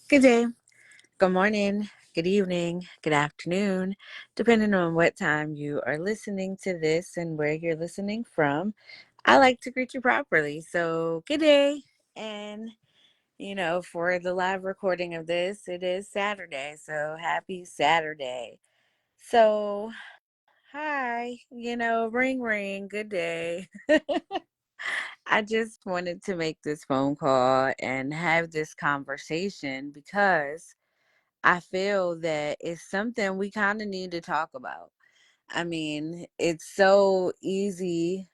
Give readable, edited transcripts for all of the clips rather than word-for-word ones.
Good day, good morning, good evening, good afternoon, depending on what time you are listening to this and where you're listening from. I like to greet you properly. So, good day. And, for the live recording of this, it is Saturday. So, happy Saturday. So, hi, ring, ring, good day. I just wanted to make this phone call and have this conversation because I feel that it's something we kind of need to talk about. I mean, it's so easy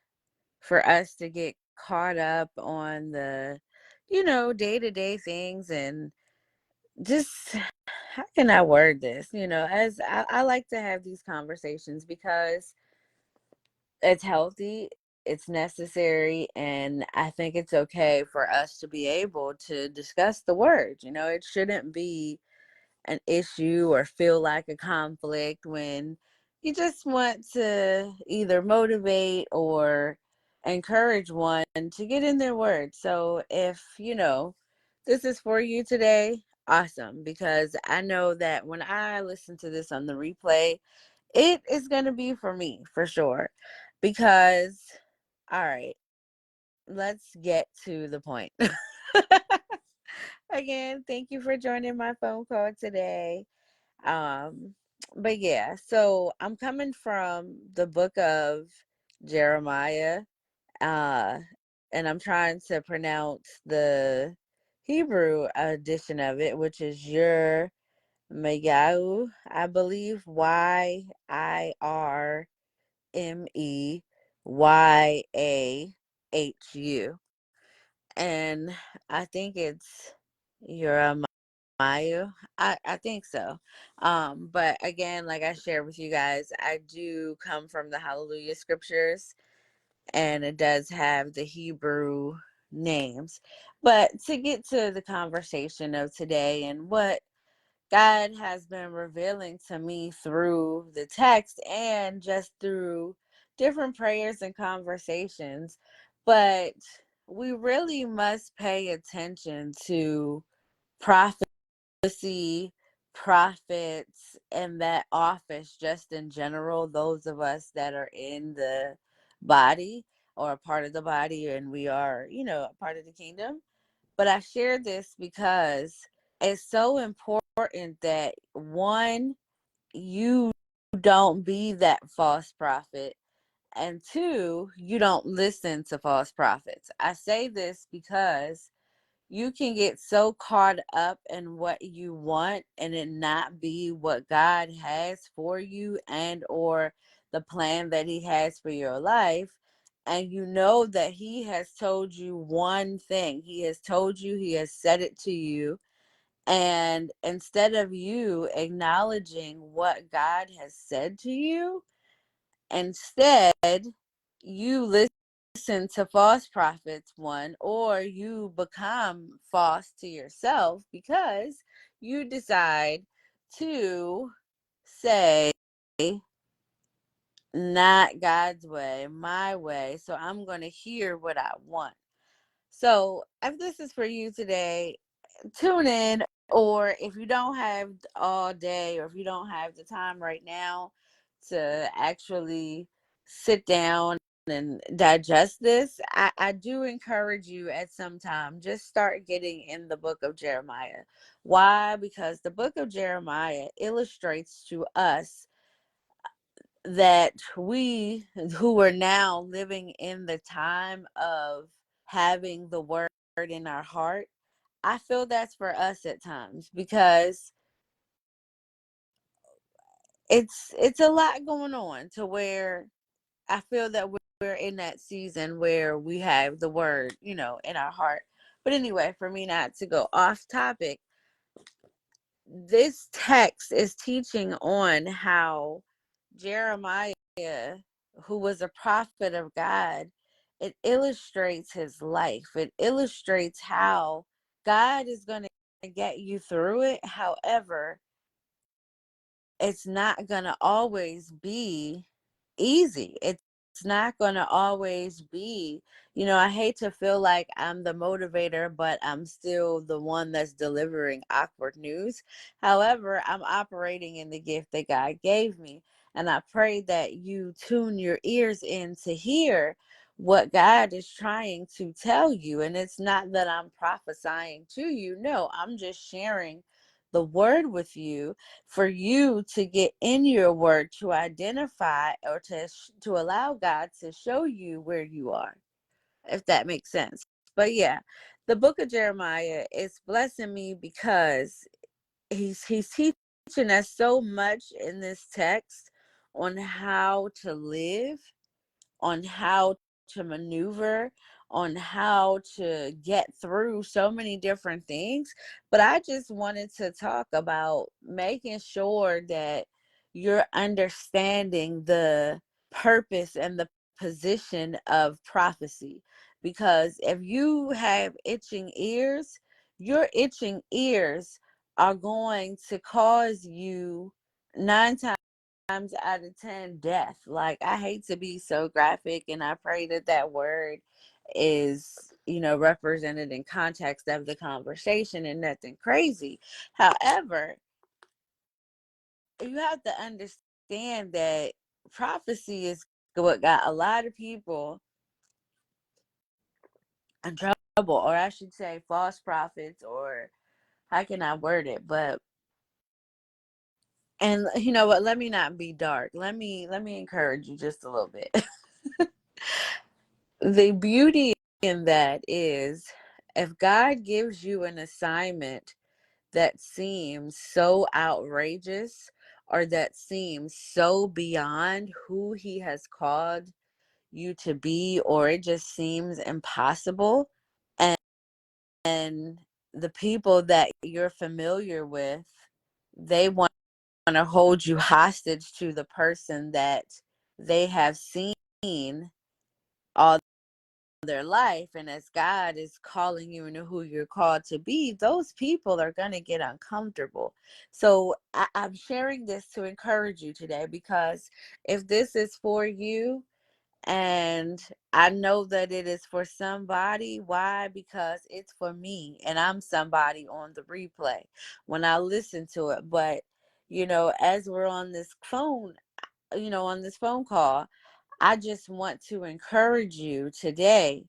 for us to get caught up on the, day to day things and just, how can I word this? As I like to have these conversations because it's healthy, it's necessary, and I think it's okay for us to be able to discuss the word. It shouldn't be an issue or feel like a conflict when you just want to either motivate or encourage one to get in their word. So if, this is for you today, awesome, because I know that when I listen to this on the replay, it is going to be for me for sure. Because, all right, let's get to the point. Again, thank you for joining my phone call today. Um, but yeah, so I'm coming from the book of Jeremiah, uh, and I'm trying to pronounce the Hebrew edition of it, which is Yer Meyahu, I believe, Yirmeyahhu, and I think it's Yer Mayu. I think so. But again, like I shared with you guys, I do come from the Hallelujah scriptures and it does have the Hebrew names. But to get to the conversation of today and what God has been revealing to me through the text and just through different prayers and conversations, but we really must pay attention to prophecy see prophets and that office just in general, those of us that are in the body or a part of the body and we are, a part of the kingdom. But I share this because it's so important that one, you don't be that false prophet, and two, you don't listen to false prophets. I say this because you can get so caught up in what you want and it not be what God has for you and or the plan that he has for your life, and you know that he has told you one thing. He has told you, he has said it to you, and instead of you acknowledging what God has said to you, instead, you listen to false prophets, one, or you become false to yourself because you decide to say, not God's way, my way. So I'm going to hear what I want. So if this is for you today, tune in. Or if you don't have all day, or if you don't have the time right now to actually sit down and digest this, I do encourage you at some time, just start getting in the book of Jeremiah. Why? Because the book of Jeremiah illustrates to us that we who are now living in the time of having the word in our heart, I feel that's for us at times because it's a lot going on to where I feel that we're in that season where we have the word, in our heart. But anyway, for me not to go off topic, this text is teaching on how Jeremiah, who was a prophet of God, it illustrates his life. It illustrates how God is going to get you through it. However, it's not going to always be easy. not going to always be, I hate to feel like I'm the motivator, but I'm still the one that's delivering awkward news. However, I'm operating in the gift that God gave me. And I pray that you tune your ears in to hear what God is trying to tell you. And it's not that I'm prophesying to you. No, I'm just sharing the word with you for you to get in your word to identify or to allow God to show you where you are, if that makes sense. But yeah, the book of Jeremiah is blessing me because he's teaching us so much in this text on how to live, on how to maneuver, on how to get through so many different things. But I just wanted to talk about making sure that you're understanding the purpose and the position of prophecy. Because if you have itching ears, your itching ears are going to cause you 9 times out of 10 death. Like, I hate to be so graphic, and I pray that that word is, represented in context of the conversation and nothing crazy. However, you have to understand that prophecy is what got a lot of people in trouble, or I should say false prophets, or how can I word it? But and you know what, let me not be dark. Let me encourage you just a little bit. The beauty in that is, if God gives you an assignment that seems so outrageous or that seems so beyond who he has called you to be, or it just seems impossible, and, and the people that you're familiar with, they want to hold you hostage to the person that they have seen all their life, and as God is calling you into who you're called to be, those people are going to get uncomfortable. So I'm sharing this to encourage you today, because if this is for you, and I know that it is for somebody. Why? Because it's for me, and I'm somebody on the replay when I listen to it. But as we're on this phone, on this phone call, I just want to encourage you today.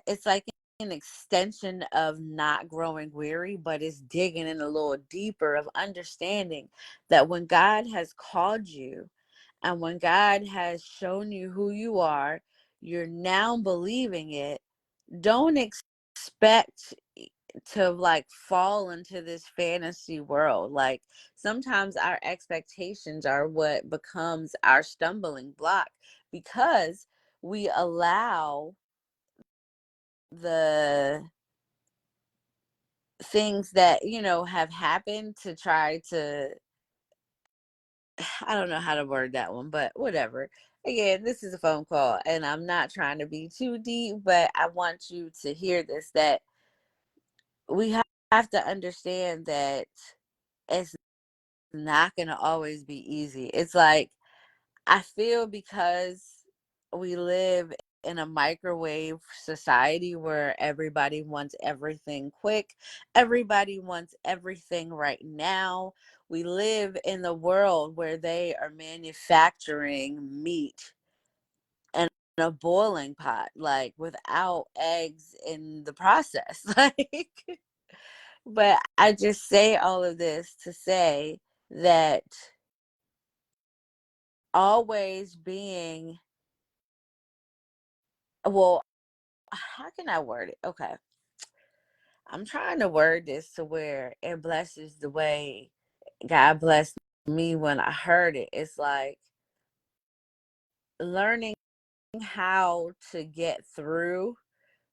It's like an extension of not growing weary, but it's digging in a little deeper of understanding that when God has called you and when God has shown you who you are, you're now believing it. Don't expect to like fall into this fantasy world. Like, sometimes our expectations are what becomes our stumbling block, because we allow the things that have happened to try to, I don't know how to word that one, but whatever. Again, this is a phone call and I'm not trying to be too deep, but I want you to hear this, that we have to understand that it's not going to always be easy. It's like, I feel because we live in a microwave society where everybody wants everything quick, everybody wants everything right now. We live in the world where they are manufacturing meat in a boiling pot, like without eggs in the process. Like, but I just say all of this to say that always being, well, how can I word it? Okay. I'm trying to word this to where it blesses the way God blessed me when I heard it. It's like learning how to get through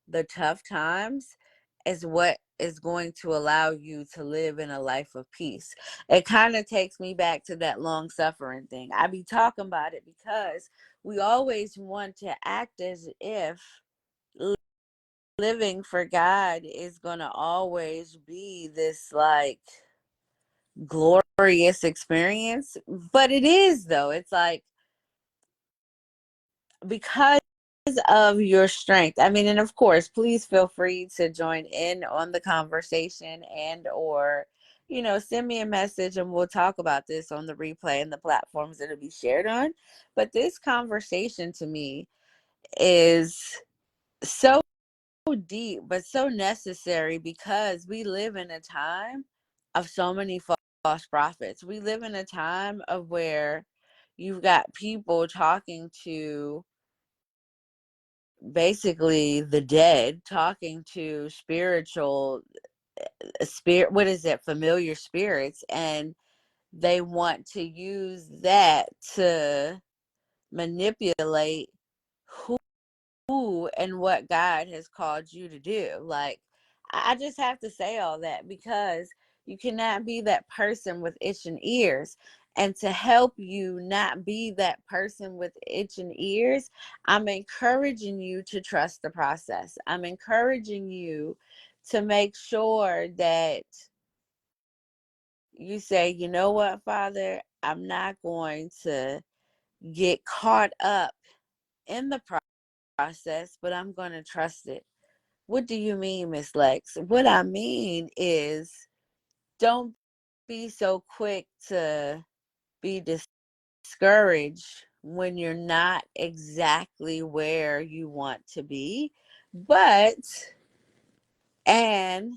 the tough times is what is going to allow you to live in a life of peace. It kind of takes me back to that long suffering thing. I be talking about it because we always want to act as if living for God is going to always be this like glorious experience. But it is, though. It's like because of your strength. I mean, and of course, please feel free to join in on the conversation and or send me a message and we'll talk about this on the replay and the platforms that it'll be shared on. But this conversation to me is so deep but so necessary because we live in a time of so many false prophets. We live in a time of where you've got people talking to basically the dead, talking to spiritual spirit, what is it, familiar spirits, and they want to use that to manipulate who and what God has called you to do. Like, I just have to say all that because you cannot be that person with itching ears. And to help you not be that person with itching ears, I'm encouraging you to trust the process. I'm encouraging you to make sure that you say, you know what, Father, I'm not going to get caught up in the process, but I'm going to trust it. What do you mean, Miss Lex? What I mean is don't be so quick to be discouraged when you're not exactly where you want to be, but and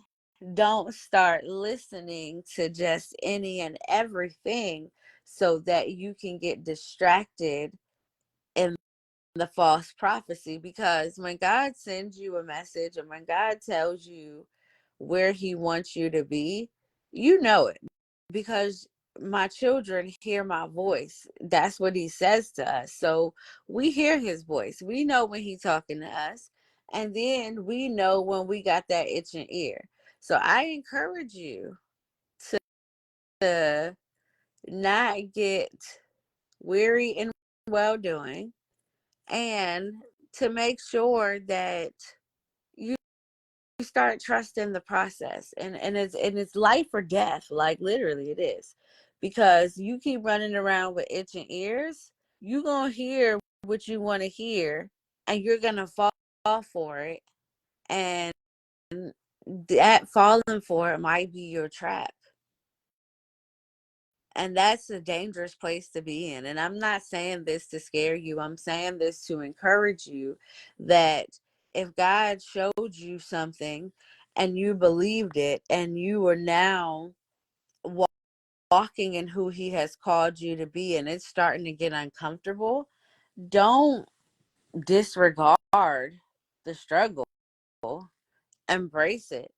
don't start listening to just any and everything so that you can get distracted in the false prophecy. Because when God sends you a message and when God tells you where he wants you to be, you know it because my children hear my voice. That's what he says to us. So we hear his voice. We know when he's talking to us. And then we know when we got that itching ear. So I encourage you to not get weary in well doing and to make sure that you start trusting the process, and it's life or death, like literally it is, because you keep running around with itching ears, you gonna hear what you want to hear and you're gonna fall for it, and that falling for it might be your trap. And that's a dangerous place to be in. And I'm not saying this to scare you. I'm saying this to encourage you that if God showed you something and you believed it and you are now walking in who he has called you to be and it's starting to get uncomfortable, don't disregard the struggle. Embrace it.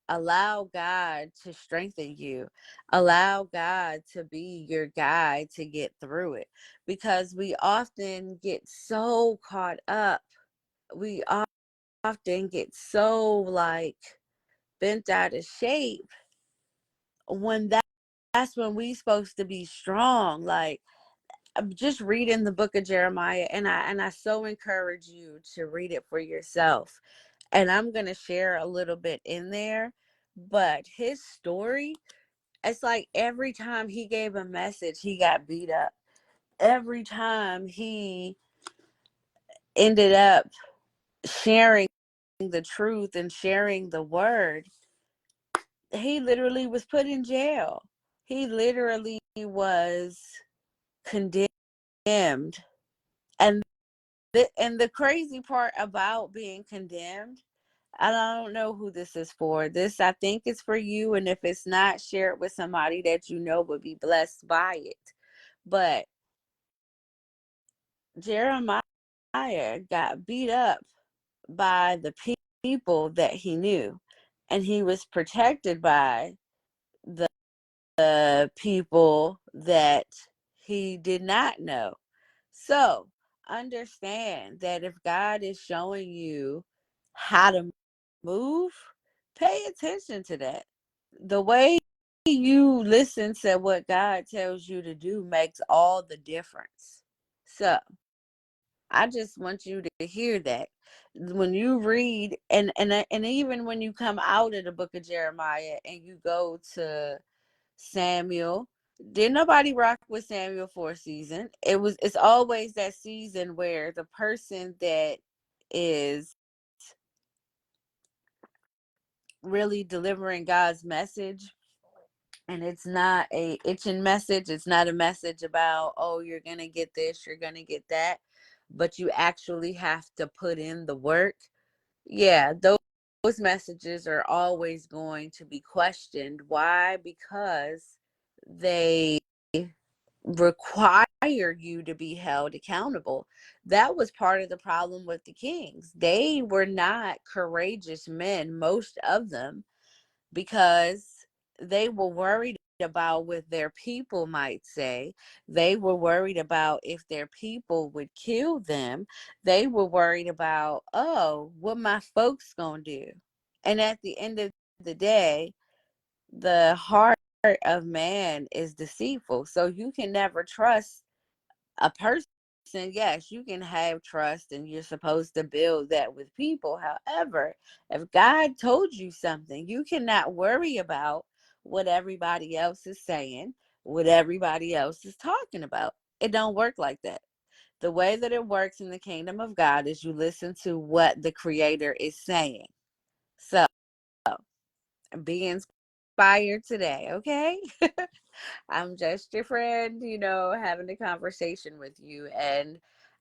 Allow God to strengthen you. Allow God to be your guide to get through it. Because we often get so caught up. We often get so like bent out of shape when that's when we supposed to be strong. Like, I'm just reading the book of Jeremiah, and I so encourage you to read it for yourself. And I'm going to share a little bit in there, but his story, it's like every time he gave a message, he got beat up. Every time he ended up sharing the truth and sharing the word, he literally was put in jail. He literally was condemned. And the crazy part about being condemned, I don't know who this is for. This, I think, is for you. And if it's not, share it with somebody that you know would be blessed by it. But Jeremiah got beat up by the people that he knew, and he was protected by the people that he did not know. So understand that if God is showing you how to move, pay attention to that. The way you listen to what God tells you to do makes all the difference. So I just want you to hear that when you read, and even when you come out of the book of Jeremiah and you go to Samuel, Did nobody rock with Samuel for a season? It's always that season where the person that is really delivering God's message, and it's not a itching message, it's not a message about, oh, you're gonna get this, you're gonna get that, but you actually have to put in the work. Yeah, those messages are always going to be questioned. Why? Because they require you to be held accountable. That was part of the problem with the kings. They were not courageous men, most of them, because they were worried about what their people might say. They were worried about if their people would kill them. They were worried about, oh, what my folks gonna do. And at the end of the day, the heart of man is deceitful. So you can never trust a person. Yes, you can have trust and you're supposed to build that with people. However, if God told you something, you cannot worry about what everybody else is saying, what everybody else is talking about. It don't work like that. The way that it works in the kingdom of God is you listen to what the creator is saying. So be inspired today, okay? I'm just your friend, having a conversation with you. And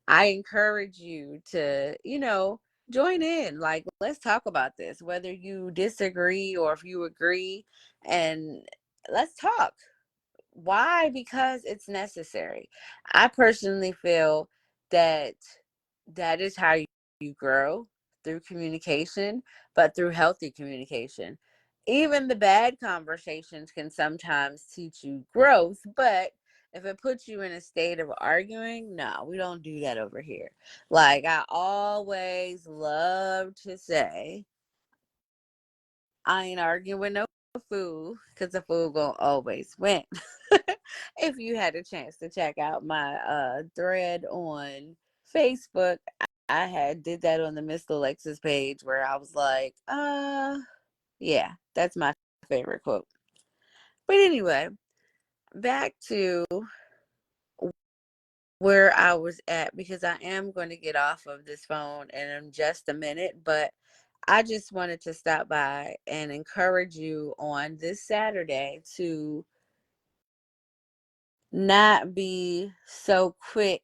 I encourage you to, join in. Like, let's talk about this, whether you disagree or if you agree, and let's talk. Why? Because it's necessary. I personally feel that that is how you grow, through communication, but through healthy communication. Even the bad conversations can sometimes teach you growth, but if it puts you in a state of arguing, no, we don't do that over here. Like I always love to say, I ain't arguing with no fool, because the fool gonna always win. If you had a chance to check out my thread on Facebook, I had did that on the MsLalexis page where I was like, yeah, that's my favorite quote. But anyway, back to where I was at, because I am going to get off of this phone in just a minute, but I just wanted to stop by and encourage you on this Saturday to not be so quick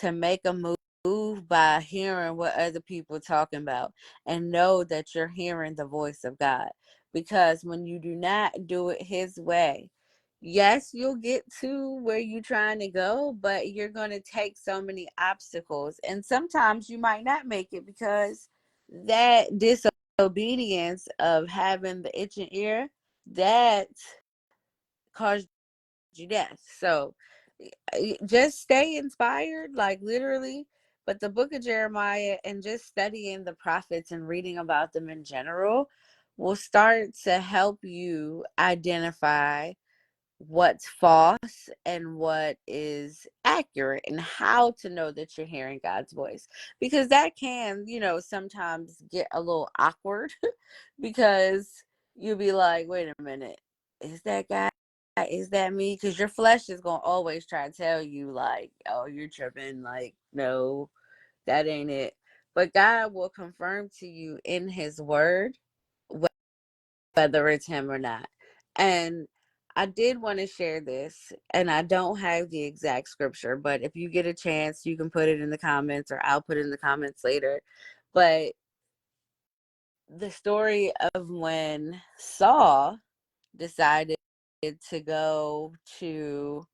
to make a move by hearing what other people are talking about, and know that you're hearing the voice of God. Because when you do not do it his way, yes, you'll get to where you're trying to go, but you're going to take so many obstacles, and sometimes you might not make it because that disobedience of having the itching ear, that caused you death. So just stay inspired, like literally. But the book of Jeremiah and just studying the prophets and reading about them in general will start to help you identify what's false and what is accurate, and how to know that you're hearing God's voice. Because that can, sometimes get a little awkward because you'll be like, wait a minute, is that guy? Is that me? Because your flesh is going to always try to tell you, like, oh, you're tripping. Like, no, that ain't it. But God will confirm to you in his word whether it's him or not. And I did want to share this, and I don't have the exact scripture, but if you get a chance, you can put it in the comments, or I'll put it in the comments later. But the story of when Saul decided to go to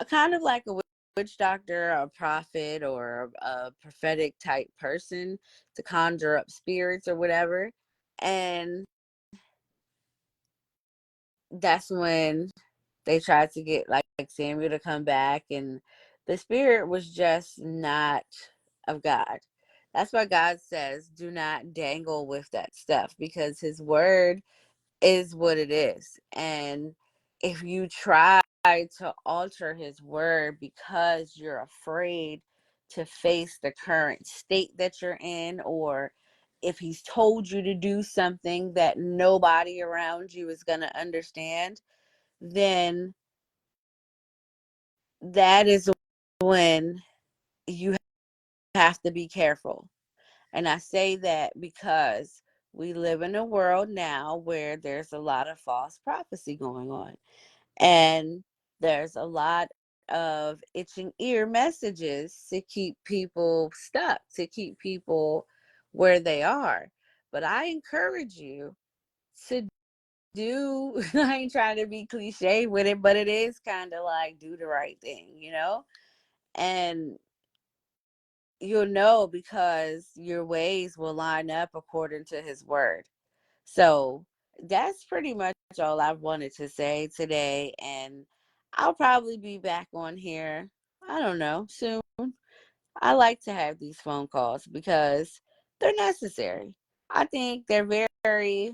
a kind of like a witch doctor, a prophet, or a prophetic type person to conjure up spirits or whatever. And that's when they tried to get like Samuel to come back, and the spirit was just not of God. That's why God says, do not dangle with that stuff, because his word is what it is. And if you try to alter his word because you're afraid to face the current state that you're in, or if he's told you to do something that nobody around you is going to understand, then that is when you have to be careful. And I say that because we live in a world now where there's a lot of false prophecy going on. And there's a lot of itching ear messages to keep people stuck, to keep people where they are. But I encourage you to do, I ain't trying to be cliche with it, but it is kind of like do the right thing, you know? And you'll know because your ways will line up according to his word. So that's pretty much all I wanted to say today. And I'll probably be back on here, I don't know, soon. I like to have these phone calls because they're necessary. I think they're very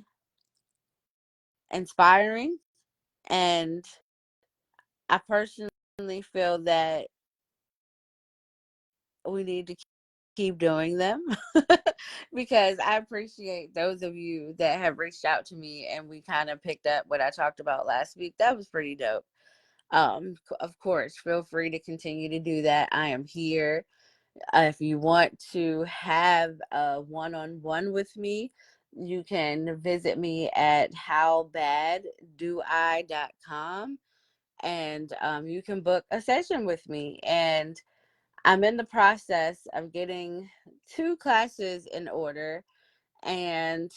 inspiring. And I personally feel that we need to keep doing them because I appreciate those of you that have reached out to me and we kind of picked up what I talked about last week. That was pretty dope. Of course, feel free to continue to do that. I am here. If you want to have a one-on-one with me, you can visit me at howbaddoi.com, and you can book a session with me. And I'm in the process of getting 2 classes in order. And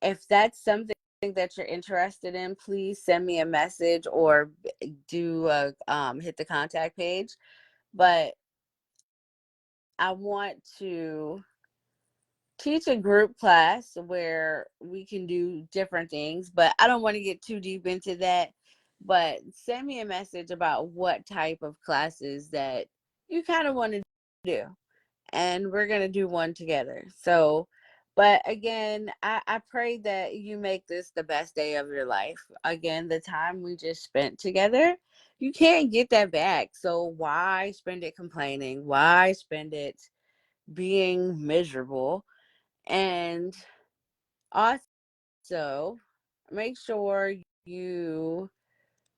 if that's something that you're interested in, please send me a message or do hit the contact page. But I want to teach a group class where we can do different things, but I don't want to get too deep into that. But send me a message about what type of classes that you kind of want to do, and we're going to do one together. So, but again, I pray that you make this the best day of your life. Again, the time we just spent together, you can't get that back. So why spend it complaining? Why spend it being miserable? And also, make sure you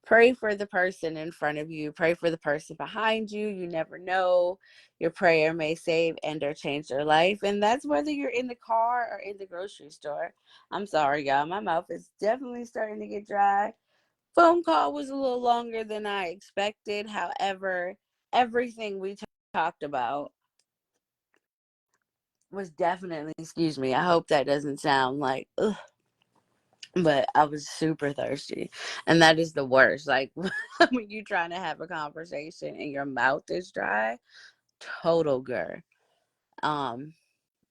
pray for the person in front of you, pray for the person behind you. You never know. Your prayer may save and or change their life. And that's whether you're in the car or in the grocery store. I'm sorry, y'all. My mouth is definitely starting to get dry. Phone call was a little longer than I expected. However, everything we talked about was definitely, excuse me, I hope that doesn't sound like, ugh, but I was super thirsty. And that is the worst. Like when you're trying to have a conversation and your mouth is dry, total girl. Um,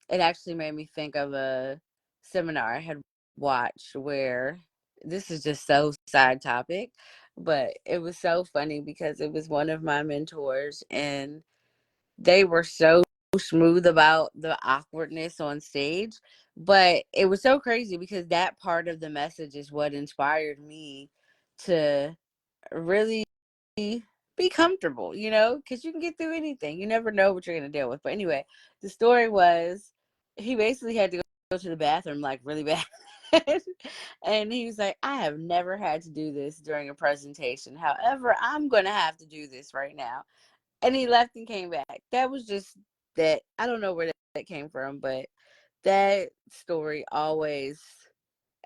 it actually made me think of a seminar I had watched where this is just so side topic, but it was so funny because it was one of my mentors and they were so smooth about the awkwardness on stage. But it was so crazy because that part of the message is what inspired me to really be comfortable, you know, because you can get through anything. You never know what you're going to deal with. But anyway, the story was he basically had to go to the bathroom like really bad. And he was like, I have never had to do this during a presentation. However, I'm going to have to do this right now, and he left and came back. That was just that. I don't know where that came from, but that story always,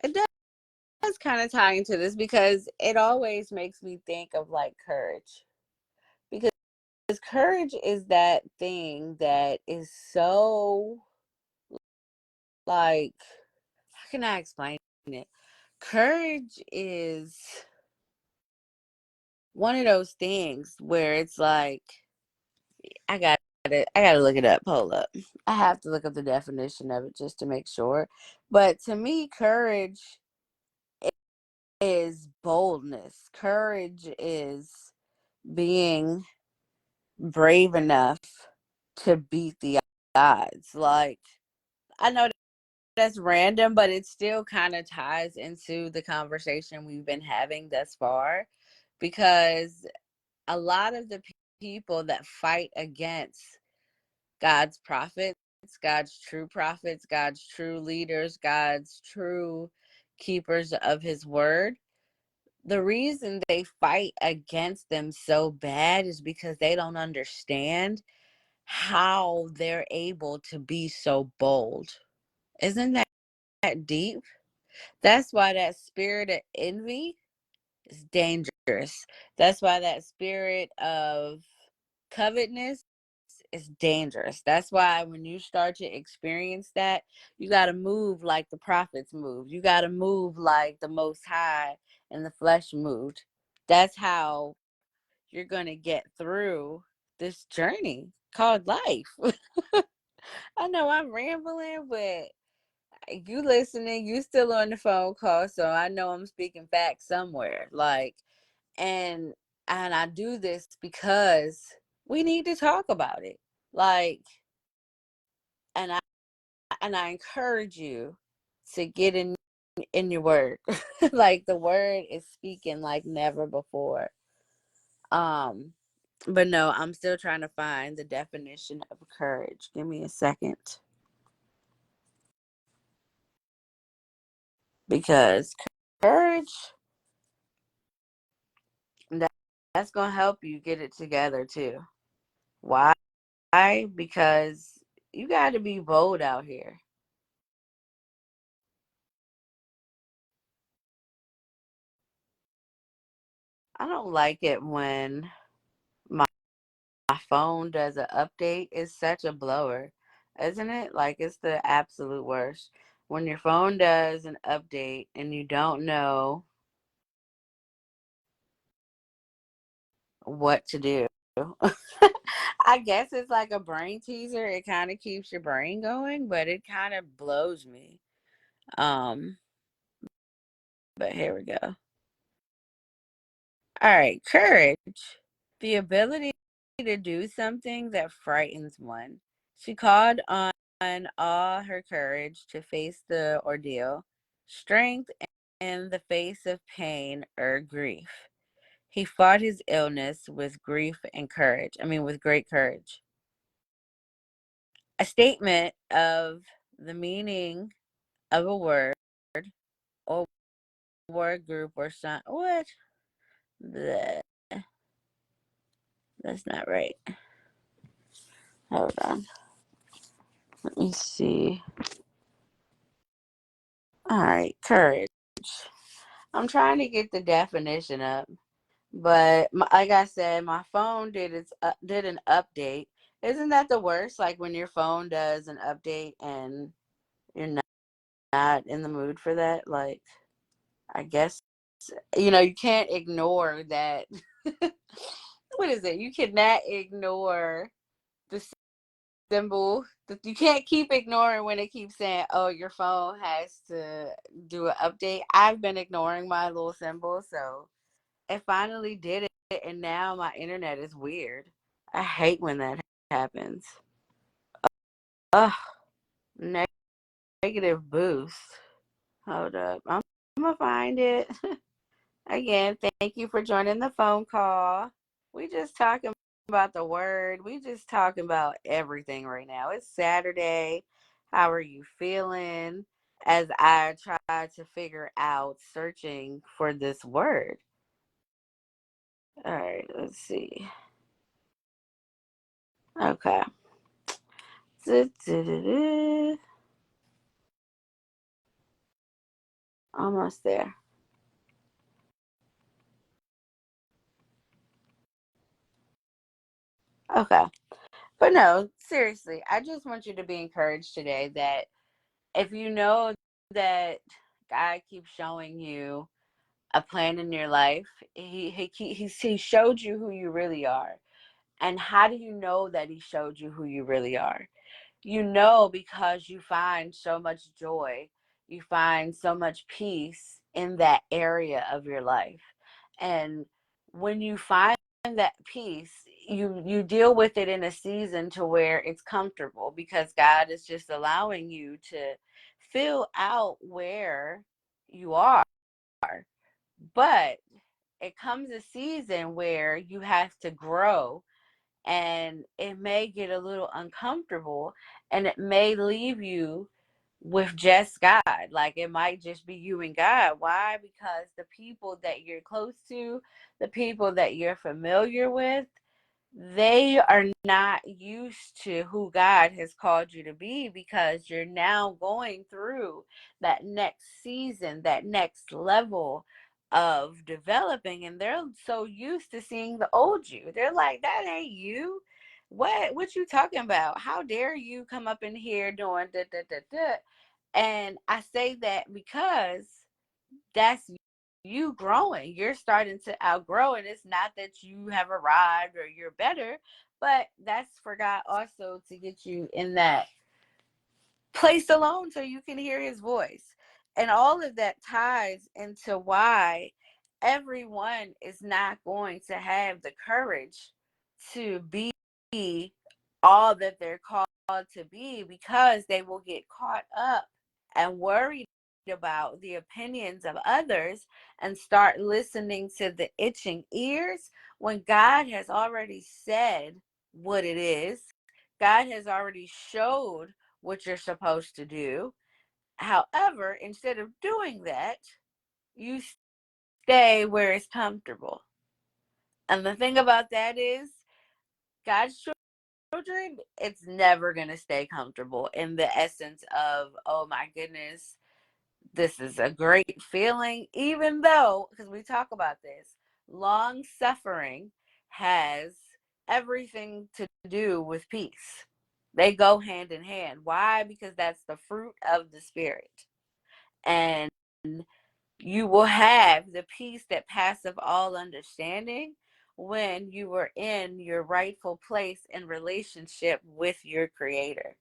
it does kind of tie into this because it always makes me think of like courage. Because courage is that thing that is so, like, how can I explain it? Courage is one of those things where it's like, I got I gotta look it up. Hold up. I have to look up the definition of it just to make sure. But to me, courage is boldness. Courage is being brave enough to beat the odds. Like, I know that's random, but it still kind of ties into the conversation we've been having thus far, because a lot of the people that fight against God's prophets, God's true prophets, God's true leaders, God's true keepers of his word, the reason they fight against them so bad is because they don't understand how they're able to be so bold. Isn't that deep? That's why that spirit of envy is dangerous. That's why that spirit of covetousness is dangerous. That's why when you start to experience that, you got to move like the prophets moved. You got to move like the Most High and the flesh moved. That's how you're going to get through this journey called life. I know I'm rambling, but you listening, you still on the phone call, so I know I'm speaking facts somewhere. Like, and I do this because we need to talk about it. Like, and I encourage you to get in your word. Like the word is speaking like never before. Um, but no, I'm still trying to find the definition of courage. Give me a second. Because courage, that, that's gonna help you get it together too. Why? Because you got to be bold out here. I don't like it when my phone does an update. It's such a blower, isn't it? Like it's the absolute worst. When your phone does an update and you don't know what to do. I guess it's like a brain teaser. It kind of keeps your brain going, but it kind of blows me. Um, but here we go. All right, courage. The ability to do something that frightens one. She called on all her courage to face the ordeal, strength in the face of pain or grief. He fought his illness with grief and courage. I mean, with great courage. A statement of the meaning of a word or word group or something. What? Bleh. That's not right. Hold on. Let me see. All right, courage. I'm trying to get the definition up, but like I said, my phone did an update. Isn't that the worst? Like when your phone does an update and you're not in the mood for that. Like I guess you can't ignore that. What is it? You cannot ignore the symbol. You can't keep ignoring when it keeps saying, "Oh, your phone has to do an update." I've been ignoring my little symbol, so it finally did it, and now my internet is weird. I hate when that happens. Ugh, negative boost. Hold up, I'm gonna find it again. Thank you for joining the phone call. We just talking about the word. We just talking about everything right now. It's Saturday. How are you feeling? As I try to figure out searching for this word. All right, let's see. Okay. Almost there. Okay. But no, seriously, I just want you to be encouraged today that if you know that God keeps showing you a plan in your life, he showed you who you really are. And how do you know that he showed you who you really are? You know, because you find so much joy, you find so much peace in that area of your life. And when you find that peace, you deal with it in a season to where it's comfortable because God is just allowing you to fill out where you are. But it comes a season where you have to grow, and it may get a little uncomfortable, and it may leave you with just God. Like it might just be you and God. Why? Because the people that you're close to, the people that you're familiar with, they are not used to who God has called you to be, because you're now going through that next season, that next level of developing, and they're so used to seeing the old you. They're like, that ain't you. What you talking about? How dare you come up in here doing da da da da? And I say that because that's you growing. You're starting to outgrow, and it's not that you have arrived or you're better, but that's for God also to get you in that place alone so you can hear his voice. And all of that ties into why everyone is not going to have the courage to be all that they're called to be, because they will get caught up and worried about the opinions of others and start listening to the itching ears, when God has already said what it is. God has already showed what you're supposed to do. However, instead of doing that, you stay where it's comfortable. And the thing about that is, God's children, it's never going to stay comfortable in the essence of, oh my goodness, this is a great feeling, even though, because we talk about this, long suffering has everything to do with peace. They go hand in hand. Why? Because that's the fruit of the Spirit. And you will have the peace that passeth all understanding when you are in your rightful place in relationship with your Creator.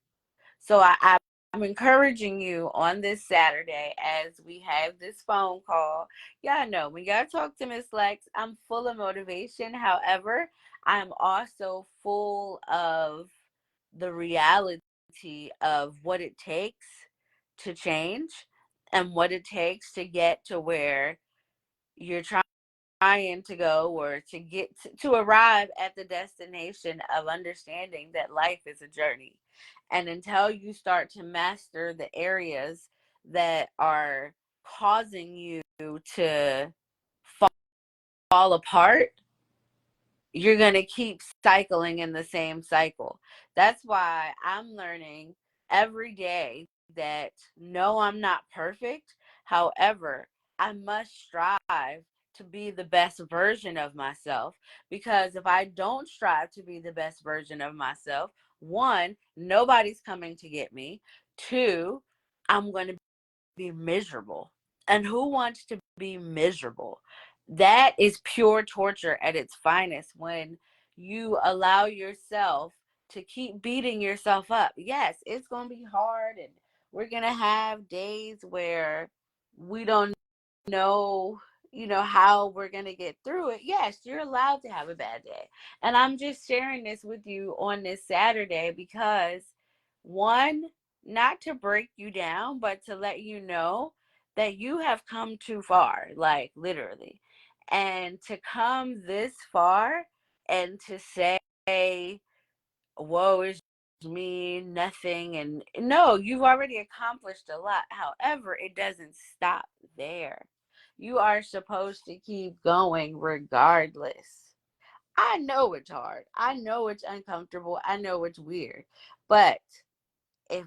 So I'm encouraging you on this Saturday as we have this phone call. Y'all know when y'all talk to Miss Lex, I'm full of motivation. However, I'm also full of the reality of what it takes to change and what it takes to get to where you're trying to go, or to get to arrive at the destination of understanding that life is a journey. And until you start to master the areas that are causing you to fall apart, you're going to keep cycling in the same cycle. That's why I'm learning every day that no, I'm not perfect. However, I must strive to be the best version of myself, because if I don't strive to be the best version of myself, one, nobody's coming to get me. Two, I'm going to be miserable. And who wants to be miserable? That is pure torture at its finest, when you allow yourself to keep beating yourself up. Yes, it's going to be hard, and we're going to have days where we don't know, how we're going to get through it. Yes, you're allowed to have a bad day. And I'm just sharing this with you on this Saturday because, one, not to break you down, but to let you know that you have come too far, like literally. And to come this far and to say, woe is me, nothing. And no, you've already accomplished a lot. However, it doesn't stop there. You are supposed to keep going regardless. I know it's hard. I know it's uncomfortable. I know it's weird. But if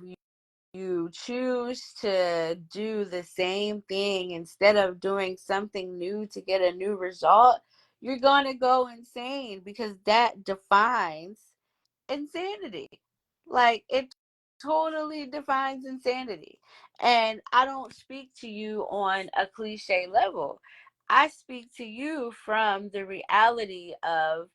you choose to do the same thing instead of doing something new to get a new result, you're going to go insane, because that defines insanity. Like it totally defines insanity. And I don't speak to you on a cliche level. I speak to you from the reality of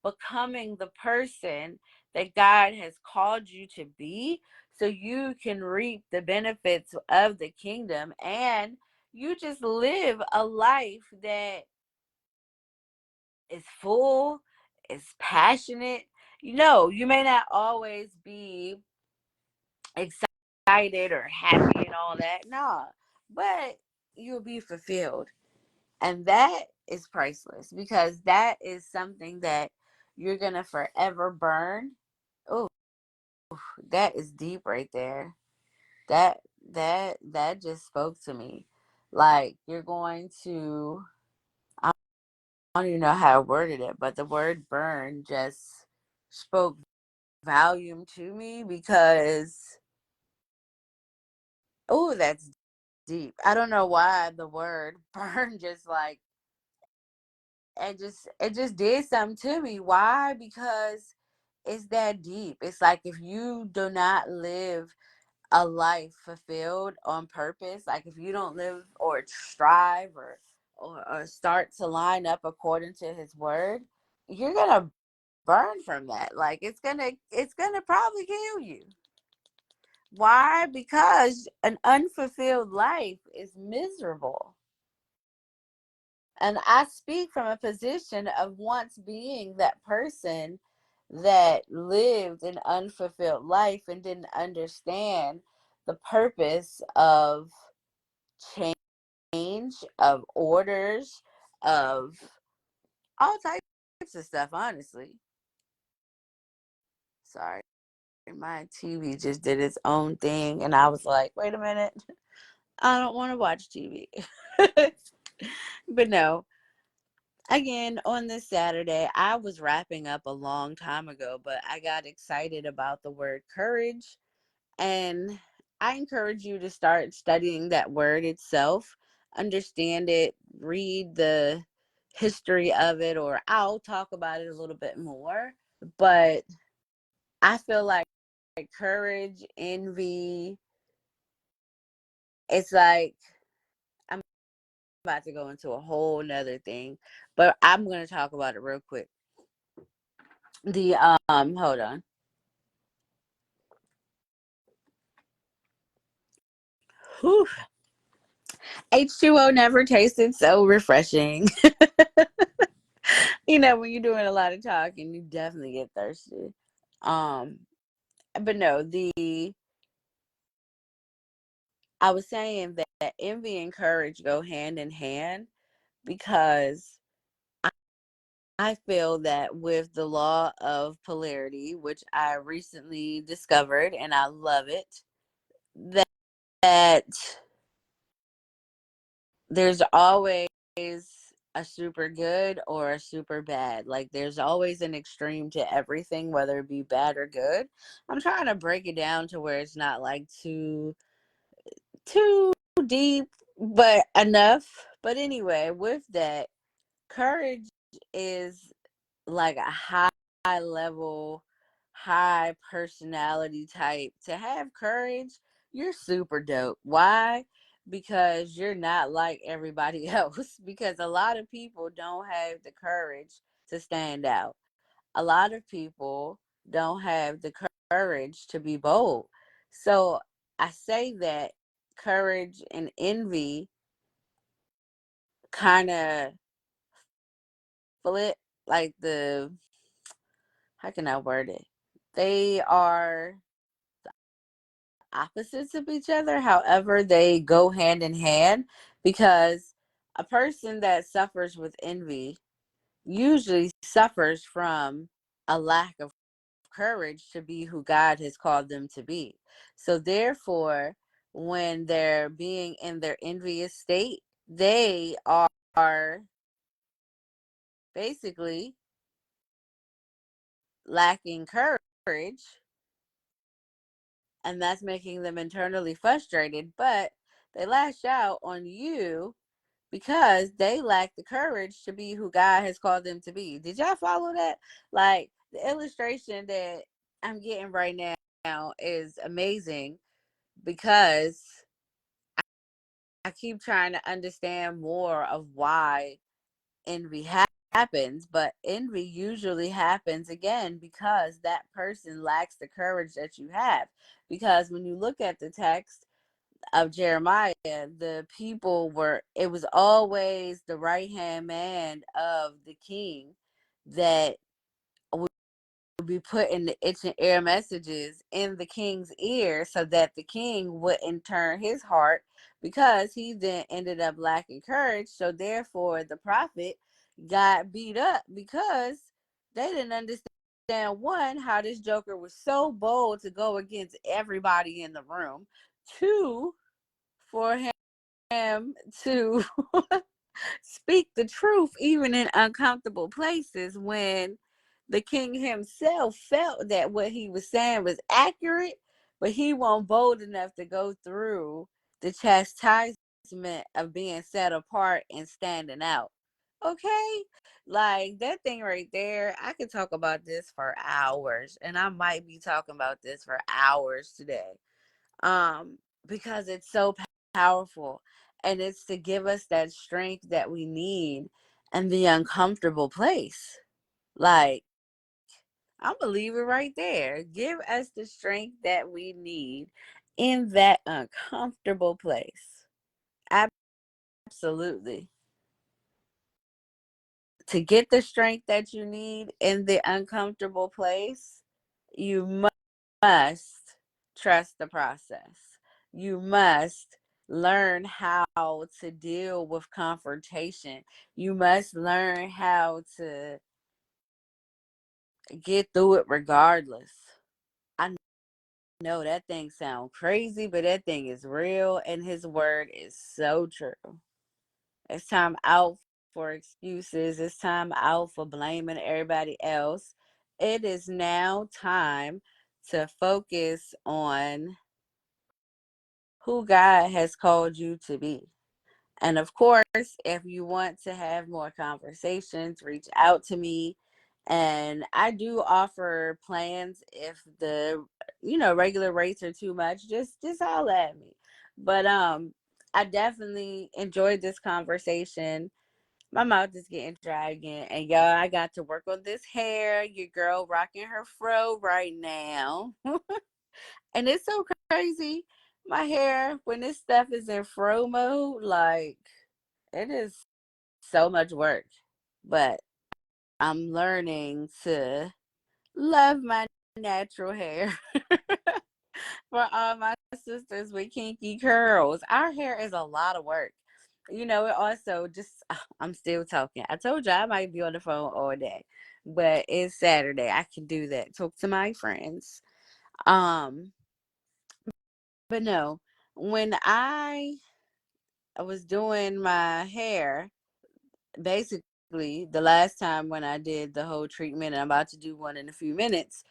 becoming the person that God has called you to be, so you can reap the benefits of the kingdom, and you just live a life that is full, is passionate. You may not always be excited or happy and all that. No, but you'll be fulfilled. And that is priceless, because that is something that you're going to forever burn. Oh, that is deep right there. That that just spoke to me. Like, you're going to, I don't even know how I worded it, but the word burn just spoke volume to me because, oh, that's deep. I don't know why the word burn just like, it just did something to me. Why? Because it's that deep. It's like if you do not live a life fulfilled on purpose, like if you don't live or strive or start to line up according to his word, you're gonna burn from that. Like it's gonna probably kill you. Why? Because an unfulfilled life is miserable. And I speak from a position of once being that person that lived an unfulfilled life and didn't understand the purpose of change, of orders, of all types of stuff, honestly. Sorry, my TV just did its own thing, and I was like, wait a minute, I don't want to watch TV. But no, again, on this Saturday, I was wrapping up a long time ago, but I got excited about the word courage. And I encourage you to start studying that word itself, understand it, read the history of it, or I'll talk about it a little bit more. But I feel like courage, envy, it's like I'm about to go into a whole nother thing, but I'm going to talk about it real quick. The hold on. Whew. H2O never tasted so refreshing. When you're doing a lot of talking, you definitely get thirsty. Um, but no, the I was saying that envy and courage go hand in hand because I feel that with the law of polarity, which I recently discovered and I love it, that there's always a super good or a super bad. Like there's always an extreme to everything, whether it be bad or good. I'm trying to break it down to where it's not like too deep, but enough. But anyway, with that, courage is like a high level, high personality type. To have courage, you're super dope. Why? Because you're not like everybody else. Because a lot of people don't have the courage to stand out. A lot of people don't have the courage to be bold. So I say that courage and envy kind of flip, like the, how can I word it? They are opposites of each other. However, they go hand in hand because a person that suffers with envy usually suffers from a lack of courage to be who God has called them to be. So, therefore, when they're being in their envious state, they are basically lacking courage, and that's making them internally frustrated. But they lash out on you because they lack the courage to be who God has called them to be. Did y'all follow that? Like the illustration that I'm getting right now is amazing because I keep trying to understand more of why envy happens, but envy usually happens again because that person lacks the courage that you have. Because when you look at the text of Jeremiah, the people were, it was always the right hand man of the king that would be putting the itching ear messages in the king's ear so that the king wouldn't turn his heart, because he then ended up lacking courage. So therefore the prophet got beat up because they didn't understand, one, how this joker was so bold to go against everybody in the room. two, for him to speak the truth even in uncomfortable places, when the king himself felt that what he was saying was accurate, but he wasn't bold enough to go through the chastisement of being set apart and standing out. Okay? Like that thing right there, I could talk about this for hours, and I might be talking about this for hours today. Um, because it's so powerful, and it's to give us that strength that we need in the uncomfortable place. Like, I'm gonna leave it right there. Give us the strength that we need in that uncomfortable place. Absolutely. To get the strength that you need in the uncomfortable place, you must trust the process. You must learn how to deal with confrontation. You must learn how to get through it regardless. I know that thing sounds crazy, but that thing is real, and his word is so true. It's time out for excuses. It's time out for blaming everybody else. It is now time to focus on who God has called you to be. And of course, if you want to have more conversations, reach out to me. And I do offer plans if the regular rates are too much, just holler at me. But I definitely enjoyed this conversation. My mouth is getting dry again. And y'all, I got to work on this hair. Your girl rocking her fro right now. And it's so crazy. My hair, when this stuff is in fro mode, like, it is so much work. But I'm learning to love my natural hair. For all my sisters with kinky curls, our hair is a lot of work. It also just, I'm still talking. I told you I might be on the phone all day, but it's Saturday. I can do that. Talk to my friends. Um, but no, when I was doing my hair, basically the last time when I did the whole treatment, and I'm about to do one in a few minutes,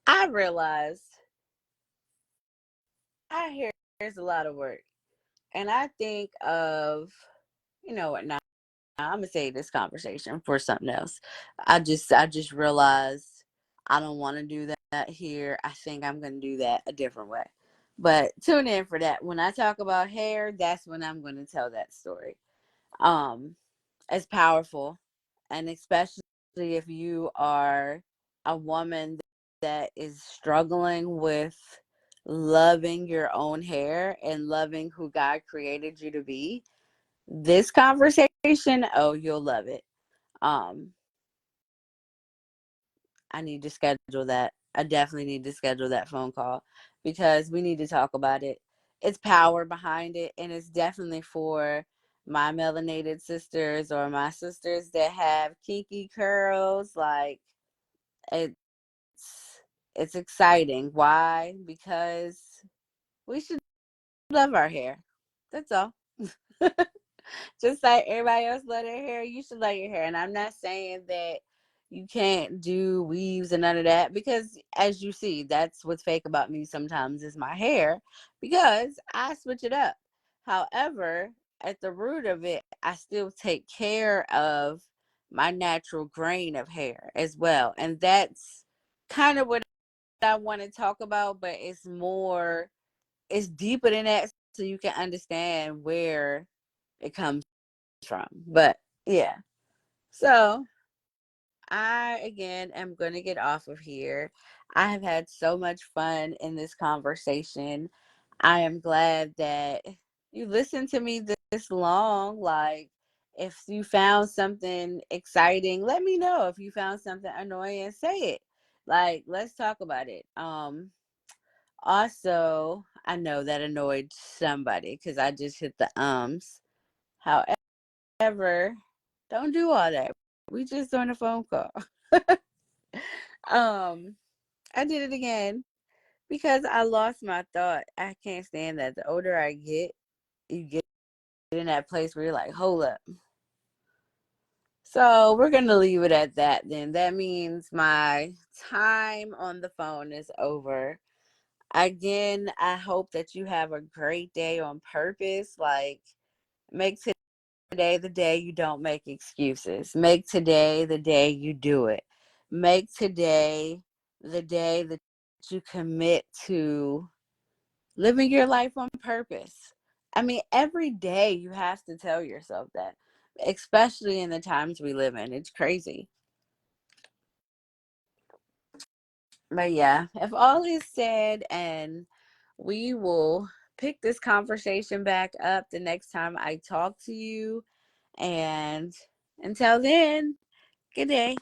I realized our hair is a lot of work. And I think of, what now? I'm gonna save this conversation for something else. I just realized I don't want to do that here. I think I'm gonna do that a different way. But tune in for that. When I talk about hair, that's when I'm gonna tell that story. Um, it's powerful, and especially if you are a woman that is struggling with loving your own hair and loving who God created you to be, this conversation, oh, you'll love it. Um, I need to schedule that. I definitely need to schedule that phone call because we need to talk about it. It's power behind it, and it's definitely for my melanated sisters or my sisters that have kinky curls. Like, it's it's exciting. Why? Because we should love our hair. That's all. Just like everybody else love their hair, you should love your hair. And I'm not saying that you can't do weaves and none of that, because as you see, that's what's fake about me sometimes is my hair, because I switch it up. However, at the root of it, I still take care of my natural grain of hair as well. And that's kind of what I want to talk about, but it's deeper than that, so you can understand where it comes from. But yeah. So I again am gonna get off of here. I have had so much fun in this conversation. I am glad that you listened to me this long. Like, if you found something exciting, let me know. If you found something annoying, say it. Like, let's talk about it. Also, I know that annoyed somebody because I just hit the ums. However, don't do all that. We just on a phone call. um, I did it again. because I lost my thought. I can't stand that. The older I get, you get in that place where you're like, hold up. So we're going to leave it at that then. That means my time on the phone is over. Again, I hope that you have a great day on purpose. Like, make today the day you don't make excuses. Make today the day you do it. Make today the day that you commit to living your life on purpose. I mean, every day you have to tell yourself that, especially in the times we live in. It's crazy. But yeah, if all is said, and we will pick this conversation back up the next time I talk to you. And until then, good day.